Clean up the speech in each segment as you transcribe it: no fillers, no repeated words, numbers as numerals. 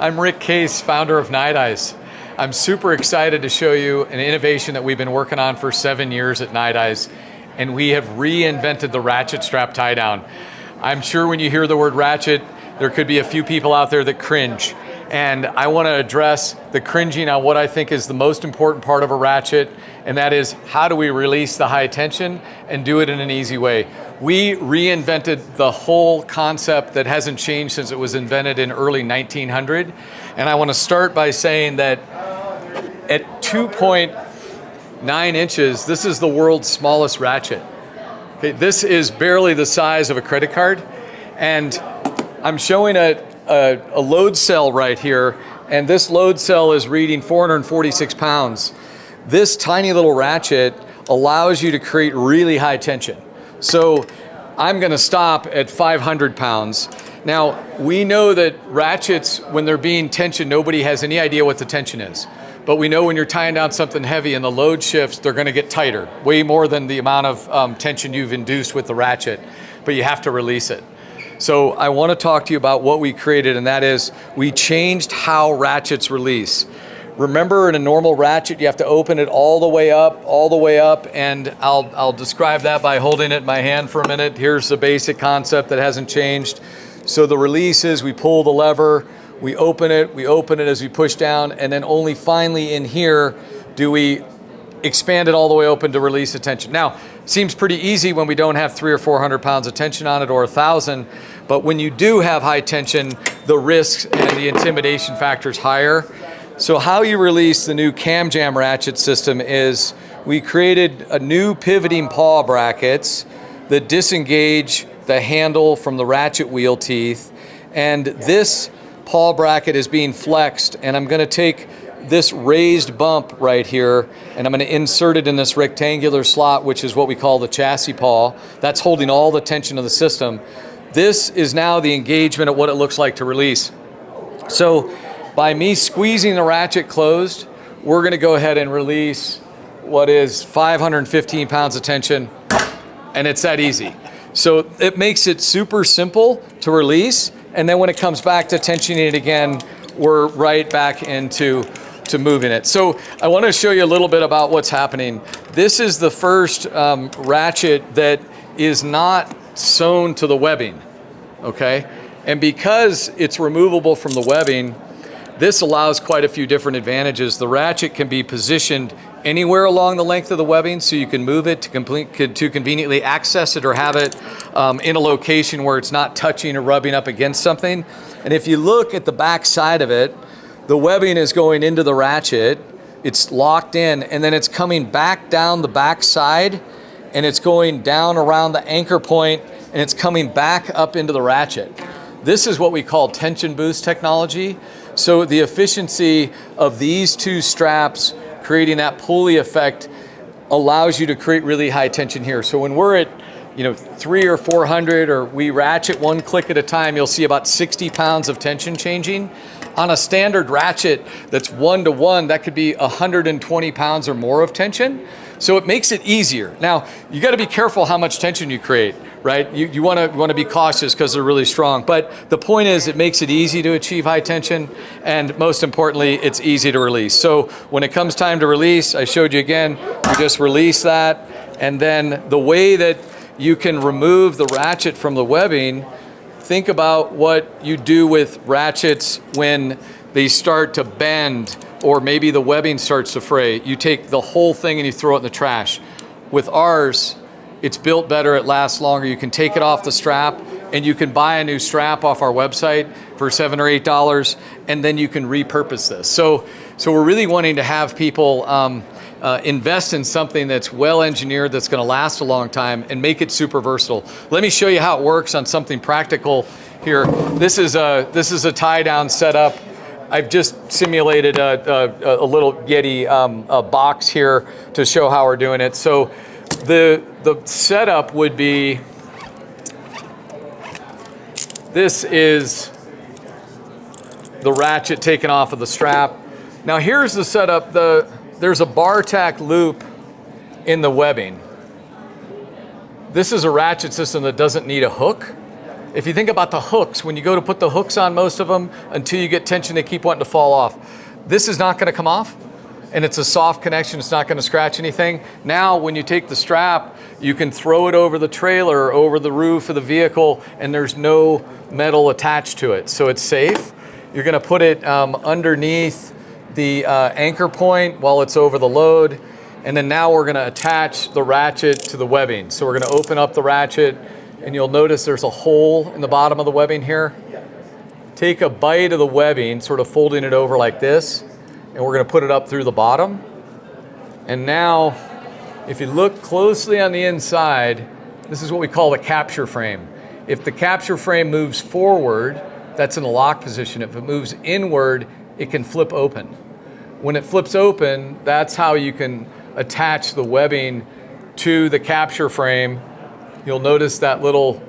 I'm Rick Case, founder of Nite Ize. I'm super excited to show you an innovation that we've been working on for 7 years at Nite Ize, and we have reinvented the ratchet strap tie down. I'm sure when you hear the word ratchet, there could be a few people out there that cringe. And I want to address the cringing on what I think is the most important part of a ratchet, and that is how do we release the high tension and do it in an easy way. We reinvented the whole concept that hasn't changed since it was invented in early 1900. And I want to start by saying that at 2.9 inches, this is the world's smallest ratchet. Okay, this is barely the size of a credit card. And I'm showing a load cell right here, and this load cell is reading 446 pounds. This tiny little ratchet allows you to create really high tension. So I'm gonna stop at 500 pounds. Now, we know that ratchets, when they're being tensioned, nobody has any idea what the tension is. But we know when you're tying down something heavy and the load shifts, they're gonna get tighter, way more than the amount of tension you've induced with the ratchet, but you have to release it. So I want to talk to you about what we created, and that is we changed how ratchets release. Remember, in a normal ratchet, you have to open it all the way up, and I'll describe that by holding it in my hand for a minute. Here's the basic concept that hasn't changed. So the release is we pull the lever, we open it as we push down, and then only finally in here do we expand it all the way open to release the tension. Now, seems pretty easy when we don't have 300 or 400 pounds of tension on it, or 1,000, but when you do have high tension, the risks and the intimidation factor is higher. So how you release the new cam jam ratchet system is we created a new pivoting paw brackets that disengage the handle from the ratchet wheel teeth, and this paw bracket is being flexed, and I'm gonna take this raised bump right here, and I'm going to insert it in this rectangular slot, which is what we call the chassis paw. That's holding all the tension of the system. This is now the engagement of what it looks like to release. So by me squeezing the ratchet closed, we're going to go ahead and release what is 515 pounds of tension, and it's that easy. So it makes it super simple to release, and then when it comes back to tensioning it again, we're right back into moving it. So I want to show you a little bit about what's happening. This is the first ratchet that is not sewn to the webbing, okay? And because it's removable from the webbing, this allows quite a few different advantages. The ratchet can be positioned anywhere along the length of the webbing, so you can move it to conveniently access it or have it in a location where it's not touching or rubbing up against something. And if you look at the back side of it, the webbing is going into the ratchet, it's locked in, and then it's coming back down the back side, and it's going down around the anchor point, and it's coming back up into the ratchet. This is what we call tension boost technology. So the efficiency of these two straps creating that pulley effect allows you to create really high tension here. So when we're at 300 or 400, or we ratchet one click at a time, you'll see about 60 pounds of tension changing. On a standard ratchet that's 1-to-1, that could be 120 pounds or more of tension. So it makes it easier. Now, you gotta be careful how much tension you create, right? You wanna be cautious because they're really strong. But the point is, it makes it easy to achieve high tension, and most importantly, it's easy to release. So when it comes time to release, I showed you again, you just release that, and then the way that you can remove the ratchet from the webbing, think about what you do with ratchets when they start to bend, or maybe the webbing starts to fray. You take the whole thing and you throw it in the trash. With ours, it's built better, it lasts longer. You can take it off the strap, and you can buy a new strap off our website for $7 or $8, and then you can repurpose this. So we're really wanting to have people invest in something that's well engineered, that's going to last a long time, and make it super versatile. Let me show you how it works on something practical here. This is a tie down setup. I've just simulated a little Yeti box here to show how we're doing it. So the setup would be, this is the ratchet taken off of the strap. Now here's the setup. There's a bar tack loop in the webbing. This is a ratchet system that doesn't need a hook. If you think about the hooks, when you go to put the hooks on most of them, until you get tension, they keep wanting to fall off. This is not going to come off, and it's a soft connection. It's not going to scratch anything. Now, when you take the strap, you can throw it over the trailer, over the roof of the vehicle, and there's no metal attached to it. So it's safe. You're going to put it underneath the anchor point while it's over the load. And then now we're going to attach the ratchet to the webbing. So we're going to open up the ratchet, and you'll notice there's a hole in the bottom of the webbing here. Take a bite of the webbing, sort of folding it over like this, and we're going to put it up through the bottom. And now, if you look closely on the inside, this is what we call the capture frame. If the capture frame moves forward, that's in a lock position. If it moves inward, it can flip open. When it flips open, that's how you can attach the webbing to the capture frame. You'll notice that little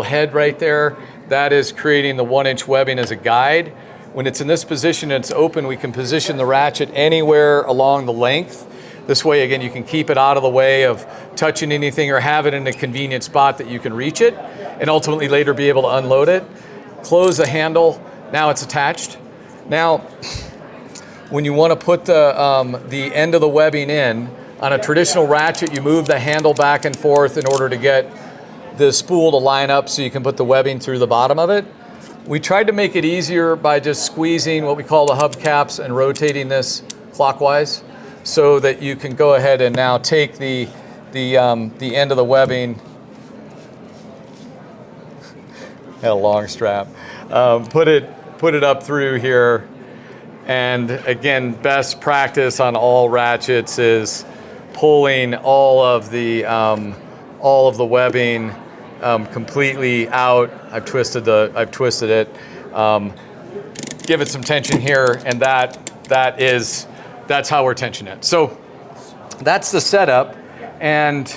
head right there. That is creating the 1-inch webbing as a guide. When it's in this position and it's open, we can position the ratchet anywhere along the length. This way, again, you can keep it out of the way of touching anything or have it in a convenient spot that you can reach it and ultimately later be able to unload it. Close the handle. Now it's attached. Now, when you want to put the end of the webbing in, on a traditional ratchet, you move the handle back and forth in order to get the spool to line up so you can put the webbing through the bottom of it. We tried to make it easier by just squeezing what we call the hubcaps and rotating this clockwise so that you can go ahead and now take the end of the webbing, had a long strap, put it up through here. And again, best practice on all ratchets is pulling all of the webbing completely out. I've twisted it. Give it some tension here, and that's how we're tensioning it. So that's the setup, and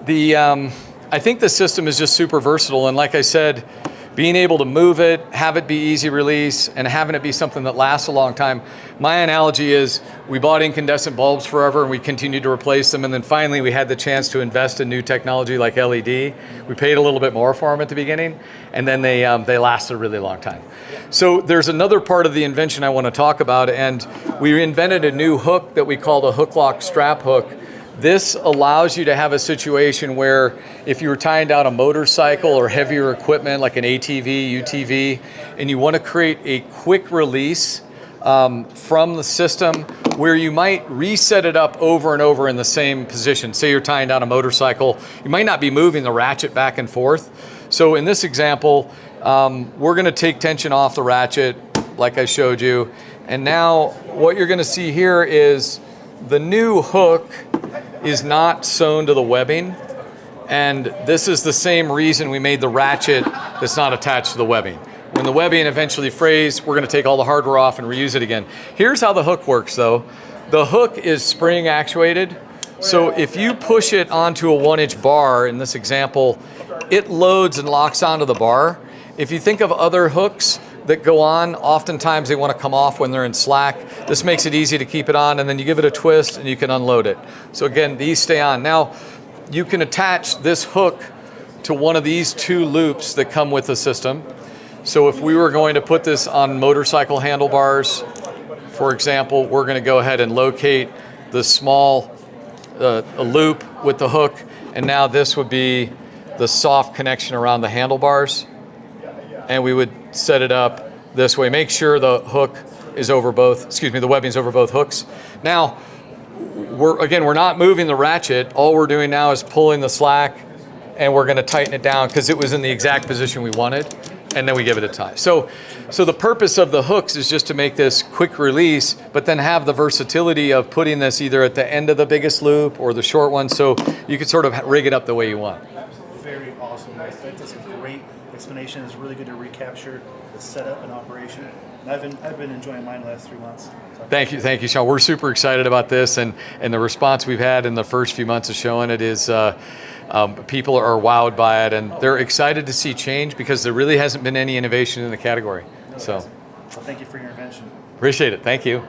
I think the system is just super versatile. And like I said, being able to move it, have it be easy release, and having it be something that lasts a long time. My analogy is we bought incandescent bulbs forever and we continued to replace them, and then finally we had the chance to invest in new technology like LED. We paid a little bit more for them at the beginning, and then they lasted a really long time. So there's another part of the invention I want to talk about, and we invented a new hook that we called a hook lock strap hook. This allows you to have a situation where if you were tying down a motorcycle or heavier equipment like an ATV, UTV, and you want to create a quick release from the system where you might reset it up over and over in the same position. Say you're tying down a motorcycle, you might not be moving the ratchet back and forth. So in this example, we're going to take tension off the ratchet like I showed you. And now what you're going to see here is the new hook is not sewn to the webbing, and this is the same reason we made the ratchet that's not attached to the webbing. When the webbing eventually frays, we're going to take all the hardware off and reuse it again. Here's how the hook works though. The hook is spring actuated, so if you push it onto a 1-inch bar, in this example, it loads and locks onto the bar. If you think of other hooks that go on, oftentimes they want to come off when they're in slack. This makes it easy to keep it on, and then you give it a twist and you can unload it. So again, these stay on. Now, you can attach this hook to one of these 2 loops that come with the system. So if we were going to put this on motorcycle handlebars, for example, we're going to go ahead and locate the small a loop with the hook, and now this would be the soft connection around the handlebars. And we would set it up this way. Make sure the hook is over both, the webbing's over both hooks. Now, we're not moving the ratchet. All we're doing now is pulling the slack, and we're gonna tighten it down because it was in the exact position we wanted, and then we give it a tie. So the purpose of the hooks is just to make this quick release, but then have the versatility of putting this either at the end of the biggest loop or the short one, so you can sort of rig it up the way you want. Very awesome. I think that's a great explanation. It's really good to recapture the setup and operation. And I've been enjoying mine the last 3 months. So Thank you, Sean. We're super excited about this, and the response we've had in the first few months of showing it is people are wowed by it, and they're excited to see change because there really hasn't been any innovation in the category. Well, thank you for your invention. Appreciate it. Thank you.